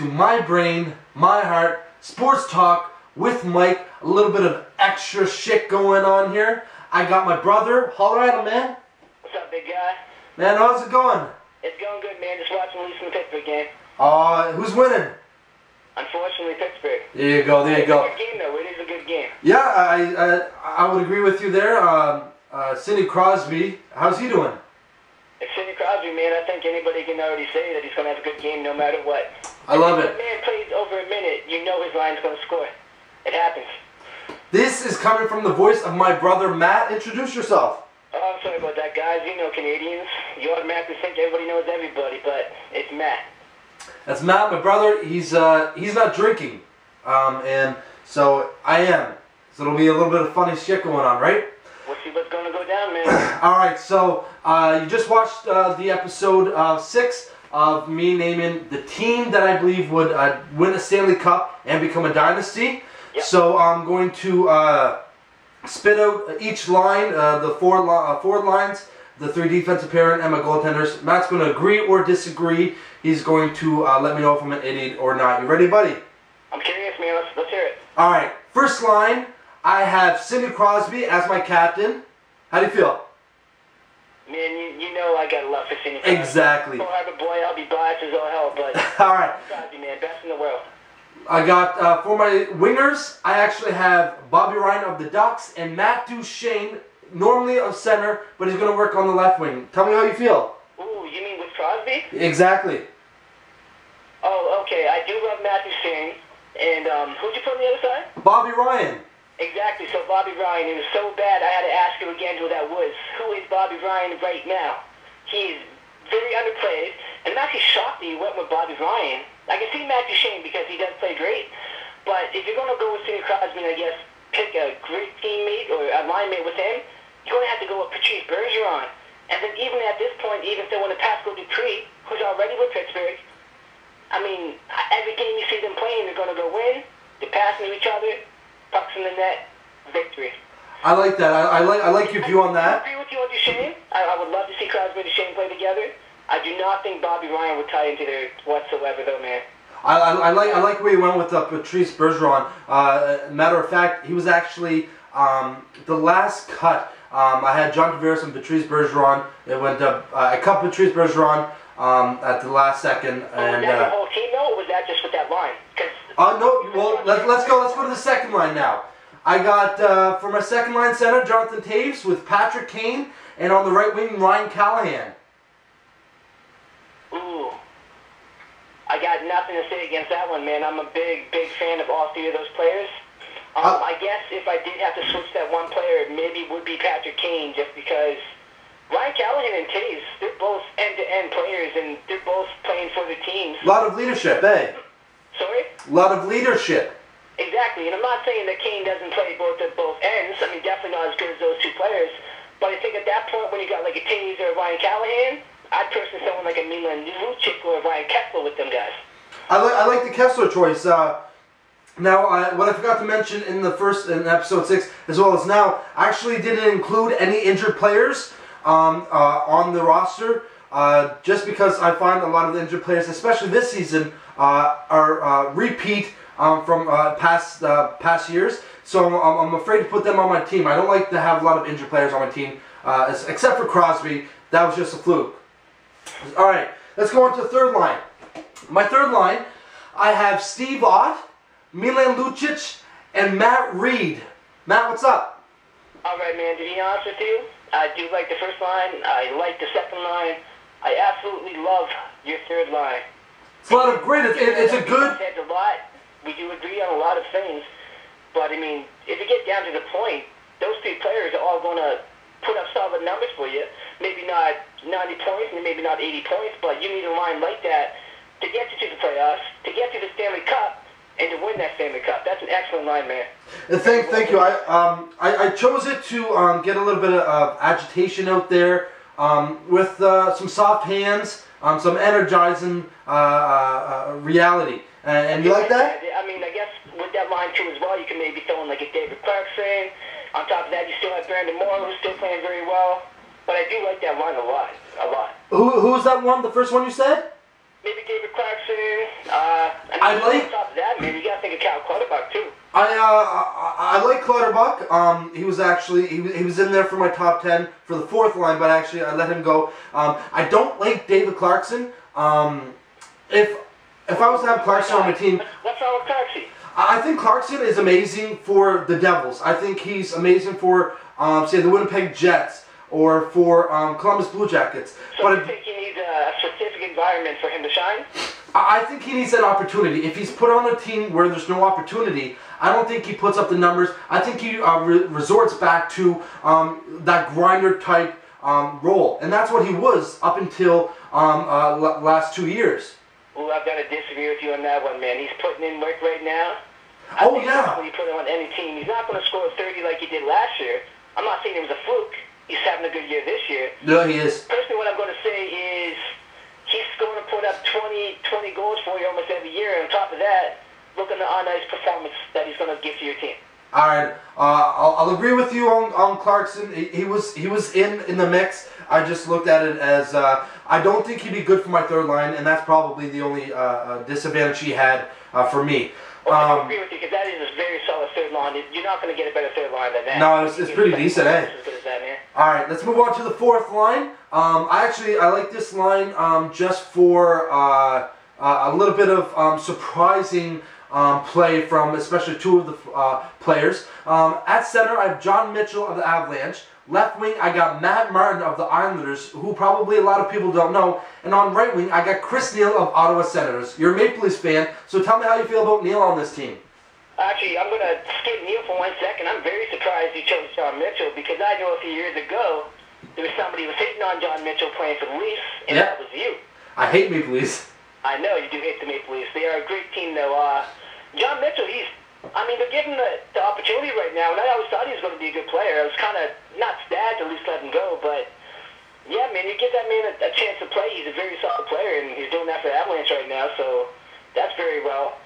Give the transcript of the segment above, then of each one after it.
to My Brain, My Heart, Sports Talk with Mike. A little bit of extra shit going on here. I got my brother. Holler at him, man. What's up, big guy? Man, how's it going? It's going good, man. Just watching the Leafs in the Pittsburgh game. Who's winning? Unfortunately, Pittsburgh. There you go, there you go. It's a good game, though. It is a good game. Yeah, I would agree with you there. Sidney Crosby, how's he doing? It's Sidney Crosby, man. I think anybody can already say that he's going to have a good game no matter what. I love it. If a man plays over a minute, you know his line's going to score. It happens. This is coming from the voice of my brother Matt. Introduce yourself. Oh, I'm sorry about that, guys. You know Canadians. You automatically think everybody knows everybody, but it's Matt. That's Matt, my brother. He's not drinking, and so I am. So it'll be a little bit of funny shit going on, right? We'll see what's going to go down, man. All right. So you just watched the episode 6 of me naming the team that I believe would win a Stanley Cup and become a dynasty. Yep. So I'm going to spit out each line, the forward lines, the 3 defensive pairing, and my goaltenders. Matt's going to agree or disagree. He's going to let me know if I'm an idiot or not. You ready, buddy? I'm curious, man. Let's hear it. All right. First line, I have Sidney Crosby as my captain. How do you feel? Man, you know I got love for Sidney Crosby. Exactly. Pearl Harbor boy, I'll be biased as all hell, but All right. Crosby, man, best in the world. I got, for my wingers, I actually have Bobby Ryan of the Ducks and Matt Duchene, normally a center, but he's going to work on the left wing. Tell me how you feel. Ooh, you mean with Crosby? Exactly. Oh, okay. I do love Matt Duchene. And who'd you put on the other side? Bobby Ryan. Exactly. So Bobby Ryan, it was so bad I had to ask you again who that was. Who is Bobby Ryan right now? He's very underplayed, and I'm actually shocked that you went with Bobby Ryan. I can see Matt Duchene because he does play great, but if you're going to go with Sidney Crosby and I guess pick a great teammate or a line mate with him, you're going to have to go with Patrice Bergeron. And then even at this point, even throwing a Pascal Dupree, who's already with Pittsburgh, I mean, every game you see them playing, they're going to go win. They're passing to each other, pucks in the net, victory. I like that. I like your view on that. I agree with you on Duchene. I would love to see Crosby and Duchene play together. I do not think Bobby Ryan would tie into there whatsoever, though, man. I like where you went with Patrice Bergeron. Matter of fact, he was actually the last cut. I had John Tavares and Patrice Bergeron. It went I cut Patrice Bergeron at the last second. And, was that the whole team, though, or was that just with that line? No. Well, let's go to the second line now. I got for my second line center Jonathan Toews with Patrick Kane, and on the right wing Ryan Callahan. Ooh. I got nothing to say against that one, man. I'm a big fan of all 3 of those players. I guess if I did have to switch that one player, maybe it would be Patrick Kane, just because Ryan Callahan and Toews, they're both end-to-end players, and they're both playing for the teams. A lot of leadership, eh? Sorry? A lot of leadership. Exactly, and I'm not saying that Kane doesn't play both at both ends. I mean, definitely not as good as those 2 players. But I think at that point, when you got like a Toews or a Ryan Callahan, I'd personally someone like a Milan Lucic or a Ryan Kessler with them guys. I like the Kessler choice. Now, what I forgot to mention in episode 6, as well as now, I actually didn't include any injured players on the roster, just because I find a lot of the injured players, especially this season, are repeat from past years. So I'm afraid to put them on my team. I don't like to have a lot of injured players on my team, except for Crosby. That was just a fluke. All right, let's go on to the third line. My third line, I have Steve Ott, Milan Lucic, and Matt Reed. Matt, what's up? All right, man. To be honest with you, I do like the first line. I like the second line. I absolutely love your third line. It's a lot of great. It's a good. A lot. We do agree on a lot of things, but I mean, if you get down to the point, those 3 players are all going to put up solid numbers for you. Maybe not 90 points, and maybe not 80 points, but you need a line like that to get you to the playoffs, to get you to the Stanley Cup, and to win that Stanley Cup. That's an excellent line, man. Thank you. I chose it to get a little bit of agitation out there with some soft hands, some energizing reality. And you like that? I mean, I guess with that line too as well, you can maybe throw in like a David Clarkson. On top of that, you still have Brandon Moore, who's still playing very well. But I do like that line a lot. Who's that one? The first one you said? maybe David Clarkson. I like. On top of that, man, you gotta think of Cal Clutterbuck too. I like Clutterbuck. He was actually he was in there for my top 10 for the fourth line, but actually I let him go. I don't like David Clarkson. If I was to have Clarkson on my team, what's wrong with Clarkson? I think Clarkson is amazing for the Devils. I think he's amazing for say the Winnipeg Jets or for Columbus Blue Jackets. So But you think he needs a specific environment for him to shine? I think he needs that opportunity. If he's put on a team where there's no opportunity, I don't think he puts up the numbers. I think he resorts back to that grinder type role, and that's what he was up until last 2 years. Well, I've got to disagree with you on that one, man. He's putting in work right now. Oh, yeah. When you put him on any team, he's not going to score 30 like he did last year. I'm not saying it was a fluke. He's having a good year this year. No, he is. Personally, what I'm going to say is he's going to put up 20 goals for you almost every year. And on top of that, look at the on-ice performance that he's going to give to your team. All right, I'll agree with you on Clarkson. He was in the mix. I just looked at it as I don't think he'd be good for my third line, and that's probably the only disadvantage he had for me. Well, I agree with you because that is a very solid third line. You're not going to get a better third line than that. No, it's pretty decent, eh? As good as that, man. All right, let's move on to the fourth line. I like this line just for a little bit of surprising play from especially two of the players. At center, I have John Mitchell of the Avalanche. Left wing, I got Matt Martin of the Islanders, who probably a lot of people don't know. And on right wing, I got Chris Neil of Ottawa Senators. You're a Maple Leafs fan, so tell me how you feel about Neil on this team. Actually, I'm going to skip Neil for 1 second. I'm very surprised you chose John Mitchell because I know a few years ago there was somebody who was hating on John Mitchell playing for the Leafs, and that was you. I hate Maple Leafs. I know you do hate the Maple Leafs. They are a great team, though. John Mitchell, they're giving the opportunity right now, and I always thought he was going to be a good player. I was kind of not sad to at least let him go, but yeah, man, you give that man a chance to play. He's a very solid player, and he's doing that for the Avalanche right now, so that's very well.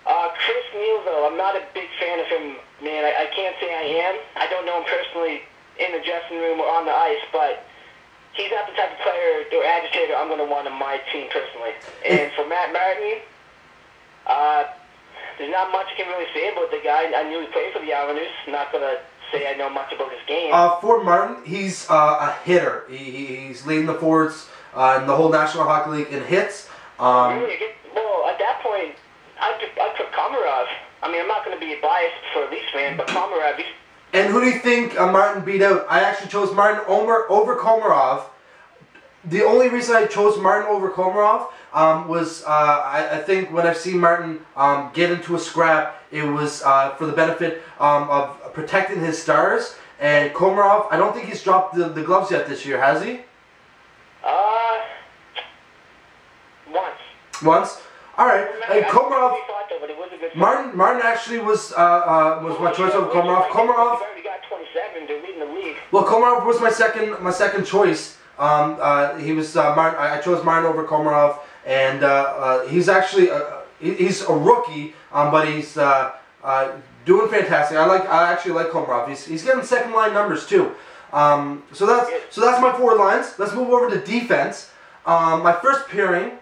Chris Neil, though, I'm not a big fan of him, man. I can't say I am. I don't know him personally in the dressing room or on the ice, but he's not the type of player or agitator I'm going to want on my team personally. And for Matt Martin, there's not much I can really say about the guy. I knew he played for the Islanders. Not going to say I know much about his game. For Martin, he's a hitter. He's leading the forwards in the whole National Hockey League in hits. Really? Well, at that point, I'd put Komarov. I mean, I'm not going to be biased for a Leafs fan, but Komarov, And who do you think Martin beat out? I actually chose Martin over Komarov. The only reason I chose Martin over Komarov was I think when I've seen Martin get into a scrap, it was for the benefit of protecting his stars. And Komarov, I don't think he's dropped the gloves yet this year, has he? Once. Once? All right. Komarov. Martin actually was my choice over Komarov. Komarov. He's already got 27. They're leading the league. Well, Komarov was my second choice. He was Martin. I chose Martin over Komarov, and he's actually he's a rookie, but he's doing fantastic. I actually like Komarov. He's getting second line numbers too. So that's my forward lines. Let's move over to defense. My first pairing.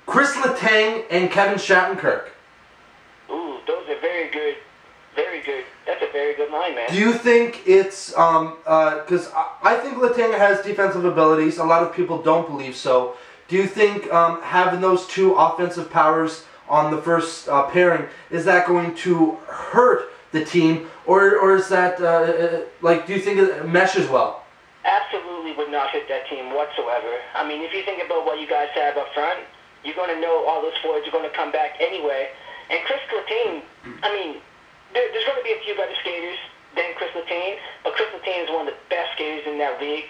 Chris Letang and Kevin Shattenkirk. Ooh, those are very good. Very good. That's a very good line, man. Do you think it's, because I think Letang has defensive abilities. A lot of people don't believe so. Do you think having those two offensive powers on the first pairing, is that going to hurt the team? Or is that, do you think it meshes well? Absolutely would not hit that team whatsoever. I mean, if you think about what you guys have up front, you're going to know all those forwards are going to come back anyway. And Chris Letang, I mean, there's going to be a few better skaters than Chris Letang, but Chris Letang is one of the best skaters in that league.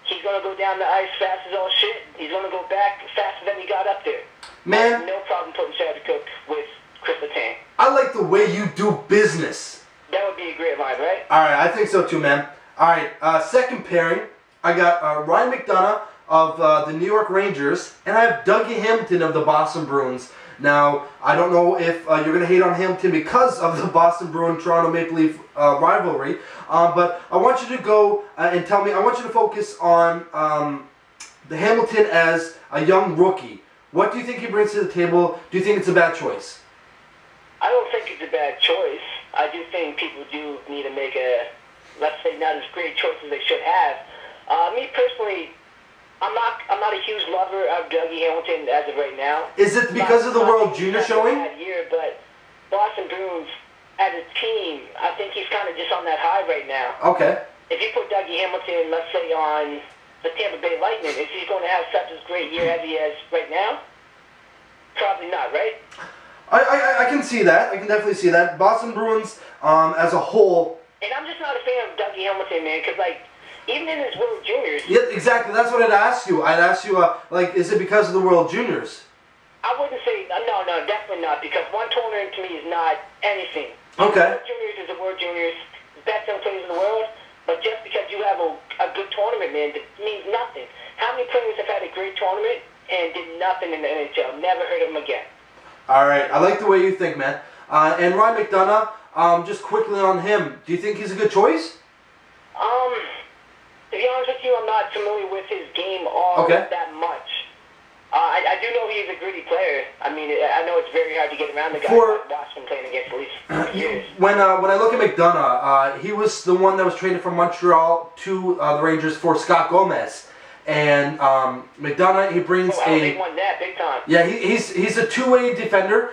He's going to go down the ice fast as all shit. He's going to go back faster than he got up there. Man, no problem putting Shattenkirk with Chris Letang. I like the way you do business. That would be a great line, right? All right, I think so too, man. All right, second pairing, I got Ryan McDonough of the New York Rangers, and I have Dougie Hamilton of the Boston Bruins. Now, I don't know if you're going to hate on Hamilton because of the Boston Bruins-Toronto Maple Leaf rivalry, but I want you to go and tell me, I want you to focus on the Hamilton as a young rookie. What do you think he brings to the table? Do you think it's a bad choice? I don't think it's a bad choice. I do think people do need to make let's say, not as great choice as they should have. Me personally, I'm not a huge lover of Dougie Hamilton as of right now. Is it because of the World Junior showing? Bad year, but Boston Bruins as a team, I think he's kind of just on that high right now. Okay. If you put Dougie Hamilton, let's say, on the Tampa Bay Lightning, is he going to have such a great year as he has right now? Probably not, right? I can see that. I can definitely see that. Boston Bruins, as a whole. And I'm just not a fan of Dougie Hamilton, man, because, like, even in his World Juniors. Yeah, exactly. That's what I'd ask you. I'd ask you, like, is it because of the World Juniors? I wouldn't say, no, definitely not, because one tournament to me is not anything. Okay. World Juniors is the World Juniors, best young players in the world, but just because you have a good tournament, man, it means nothing. How many players have had a great tournament and did nothing in the NHL? Never heard of them again. All right. I like the way you think, man. And Ryan McDonough, just quickly on him, do you think he's a good choice? To be honest with you, I'm not familiar with his game all that much. I do know he's a gritty player. I mean, I know it's very hard to get around the guy. I've watched him playing against at least years. When I look at McDonough, he was the one that was traded from Montreal to the Rangers for Scott Gomez. And McDonough, he brings they won that big time. Yeah, he's a two-way defender.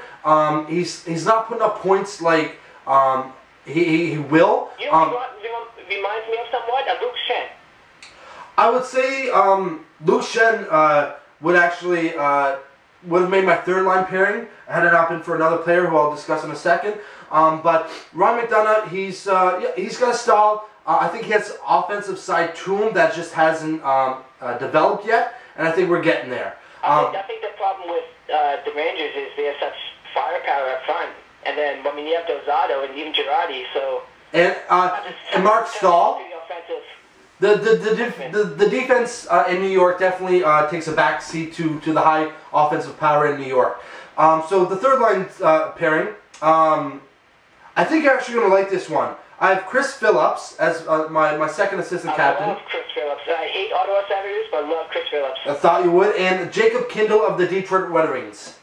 He's not putting up points like he will. You know, reminds me of somewhat of Luke Schenn. I would say Luke Schenn would actually would have made my third line pairing had it not been for another player who I'll discuss in a second. But Ryan McDonough, he's got a style. I think he has an offensive side to him that just hasn't developed yet, and I think we're getting there. I think the problem with the Rangers is they have such firepower up front, and then you have Dozado and even Girardi, so and Mark Stahl. The defense in New York definitely takes a back seat to the high offensive power in New York. So the third line pairing, I think you're actually going to like this one. I have Chris Phillips as my second assistant captain. I love Chris Phillips. I hate Ottawa Senators, but I love Chris Phillips. I thought you would. And Jacob Kindle of the Detroit Red Wings.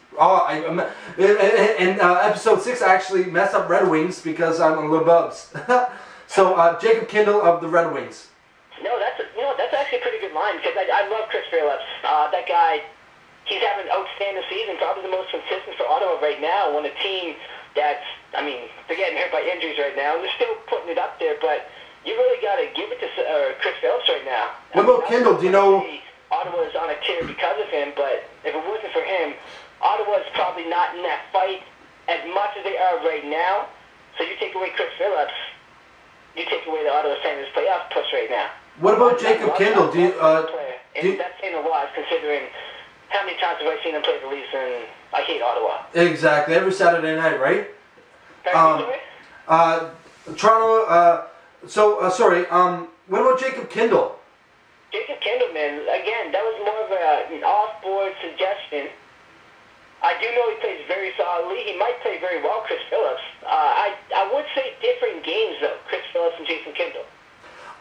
In episode 6, I actually messed up Red Wings because I'm a little bubs. So Jacob Kindle of the Red Wings. No, that's actually a pretty good line because I love Chris Phillips. That guy, he's having an outstanding season, probably the most consistent for Ottawa right now. When a team that's, they're getting hurt by injuries right now. They're still putting it up there, but you really got to give it to Chris Phillips right now. What about Kindle? Do you know? Ottawa's on a tear because of him, but if it wasn't for him, Ottawa's probably not in that fight as much as they are right now. So you take away Chris Phillips, you take away the Ottawa Senators playoff push right now. What about Jacob Kindle? That's saying a lot considering how many times have I seen him play the Leafs, and I hate Ottawa. Exactly, every Saturday night, right? Toronto. Sorry. What about Jacob Kindle? Jacob Kindle, man. Again, that was more of an off-board suggestion. I do know he plays very solidly. He might play very well, Chris Phillips. I would say different games, though, Chris Phillips and Jason Kindle.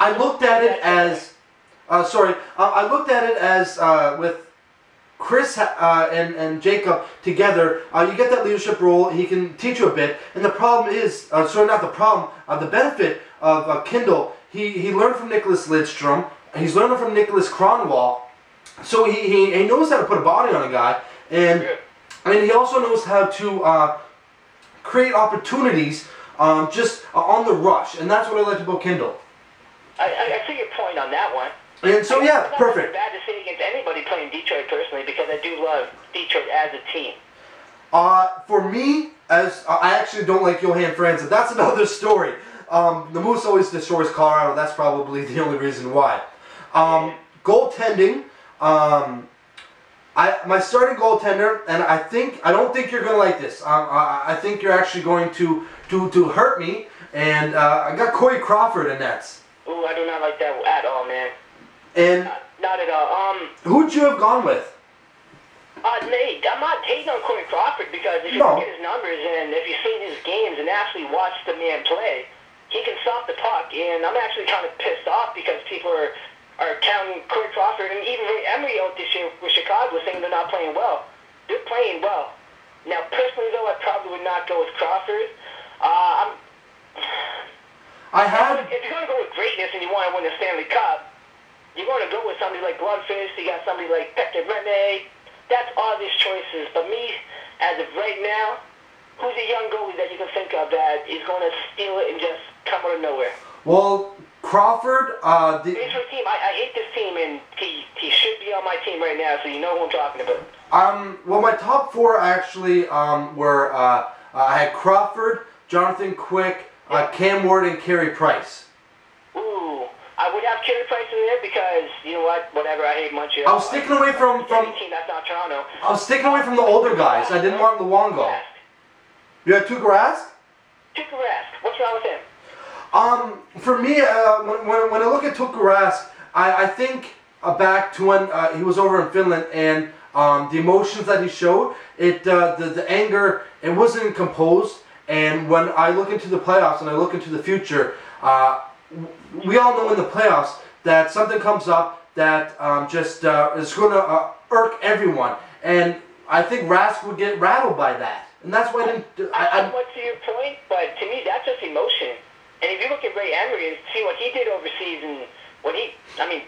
I looked at it as... I looked at it as with Chris and Jacob together, you get that leadership role. He can teach you a bit. And the problem is... not the problem. The benefit of Kindle, he learned from Nicholas Lidstrom. He's learning from Nicholas Kronwall. So he knows how to put a body on a guy. And he also knows how to create opportunities just on the rush. And that's what I like about Kindle. I see your point on that one. And so, yeah, perfect. It's not bad to say against anybody playing Detroit personally because I do love Detroit as a team. For me, I actually don't like Johan Franzen. That's another story. The Moose always destroys Colorado. That's probably the only reason why. Goaltending. My starting goaltender, and I don't think you're gonna like this. I think you're actually going to hurt me. And I got Corey Crawford in nets. Ooh, I do not like that at all, man. And not at all. Who'd you have gone with? Nate, I'm not hating on Corey Crawford because if you look at his numbers and if you've seen his games and actually watched the man play, he can stop the puck. And I'm actually kind of pissed off because people are are counting Corey Crawford and even Ray Emery out this year with Chicago, saying they're not playing well. They're playing well. Now, personally, though, I probably would not go with Crawford. If you're going to go with greatness and you want to win the Stanley Cup, you're going to go with somebody like Blomqvist. You got somebody like Pekka Rinne. That's obvious choices. But me, as of right now, who's a young goalie that you can think of that is going to steal it and just come out of nowhere? Well, Crawford, Here's my team. I hate this team, and he should be on my team right now, so you know who I'm talking about. Well, my top four actually were I had Crawford, Jonathan Quick, Cam Ward, and Carey Price. Ooh, I would have Carey Price in there because you know what? Whatever, I hate Montreal. I was sticking away from team that's not Toronto. I was sticking away from the older guys. I didn't want Luongo. You had Tuukka Rask? Tuukka Rask. What's wrong with him? For me, when I look at Tuukka Rask, I think back to when he was over in Finland and the emotions that he showed, the anger, it wasn't composed. And when I look into the playoffs and I look into the future, we all know in the playoffs that something comes up that is going to irk everyone. And I think Rask would get rattled by that. And that's why I didn't... I went to your point, but to me, that's just emotion. And if you look at Ray Emery and see what he did overseas and what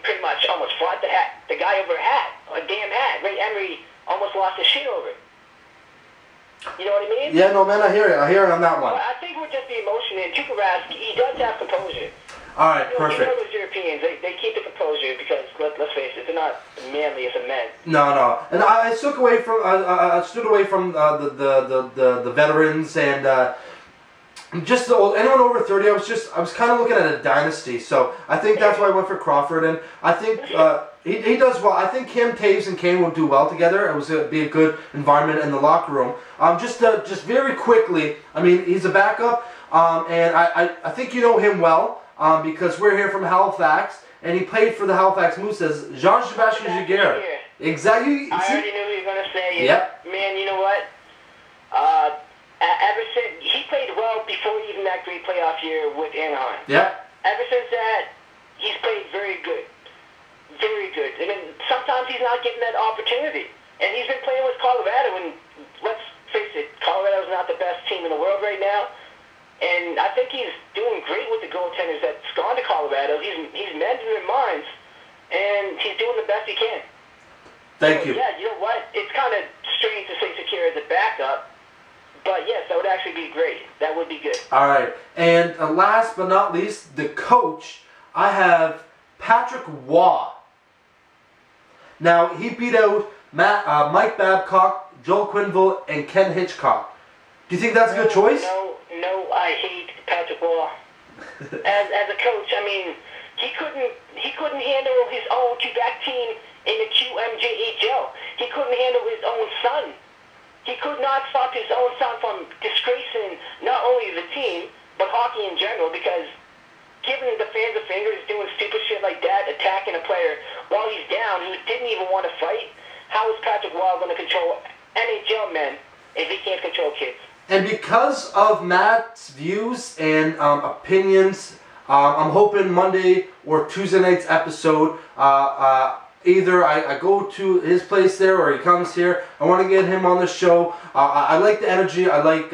pretty much almost fought the guy over a damn hat. Ray Emery almost lost his shit over it. You know what I mean? Yeah, no, man, I hear it. I hear it on that one. Well, I think it would just be emotion. And Tuukka Rask, he does have composure. All right, perfect. You know those Europeans, they keep the composure because, let's face it, they're not manly as a men. No. And I stood away from the veterans and just anyone over 30. I was kind of looking at a dynasty. So I think that's why I went for Crawford, and I think he does well. I think Kim Taves and Kane will do well together. It was be a good environment in the locker room. Just very quickly, I mean, he's a backup, and I think you know him well. Because we're here from Halifax, and he played for the Halifax Moose as Jean-Sébastien Giguère. Exactly. I already knew he was going to say it. Yep. Man, you know what? Ever since he played well before even that great playoff year with Anaheim. Yep. Ever since that, he's played very good. Very good. I mean, sometimes he's not getting that opportunity. And he's been playing with Colorado, and let's face it, Colorado's not the best team in the world right now. And I think he's doing great with the goaltenders that's gone to Colorado. He's mending their minds, and he's doing the best he can. Thank you. Yeah, you know what? It's kind of strange to say Sekera as a backup, but yes, that would actually be great. That would be good. All right. And last but not least, the coach. I have Patrick Waugh. Now, he beat out Mike Babcock, Joel Quenneville, and Ken Hitchcock. Do you think that's a good choice? No, I hate Patrick Waugh. as a coach, I mean, he couldn't handle his own Quebec team in the QMJHL. He couldn't handle his own son. He could not stop his own son from disgracing not only the team, but hockey in general, because giving the fans a finger is doing stupid shit like that, attacking a player while he's down, who didn't even want to fight. How is Patrick Waugh going to control NHL men if he can't control kids? And because of Matt's views and opinions, I'm hoping Monday or Tuesday night's episode, either I go to his place there or he comes here. I want to get him on the show. I like the energy. I like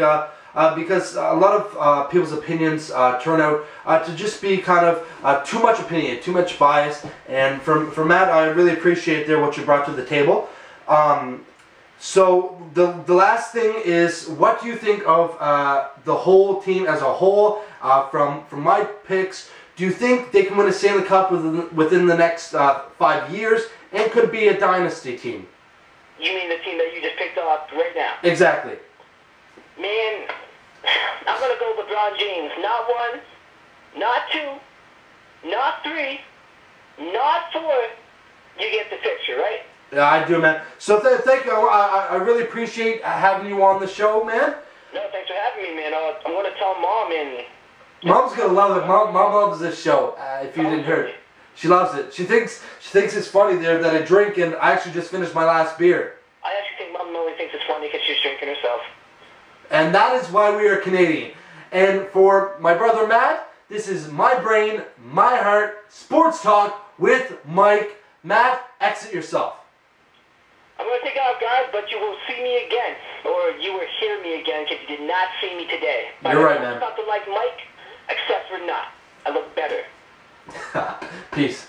because a lot of people's opinions turn out to just be kind of too much opinion, too much bias. And from Matt, I really appreciate what you brought to the table. So the last thing is, what do you think of the whole team as a whole? From my picks, do you think they can win a Stanley Cup within the next 5 years, and could be a dynasty team? You mean the team that you just picked off right now? Exactly. Man, I'm gonna go LeBron James. Not one, not two, not three, not four. You get the picture, right? Yeah, I do, man. So thank you. I really appreciate having you on the show, man. No, thanks for having me, man. I'm going to tell Mom, and... Mom's going to love it. Mom loves this show, if you didn't hear it. She loves it. She thinks it's funny there that I drink, and I actually just finished my last beer. I actually think Mom only thinks it's funny because she's drinking herself. And that is why we are Canadian. And for my brother Matt, this is My Brain, My Heart, Sports Talk, with Mike. Matt, exit yourself. I'm going to take out, guys, but you will see me again, or you will hear me again, because you did not see me today. But You're right, man. I don't like Mike, except for not. I look better. Peace.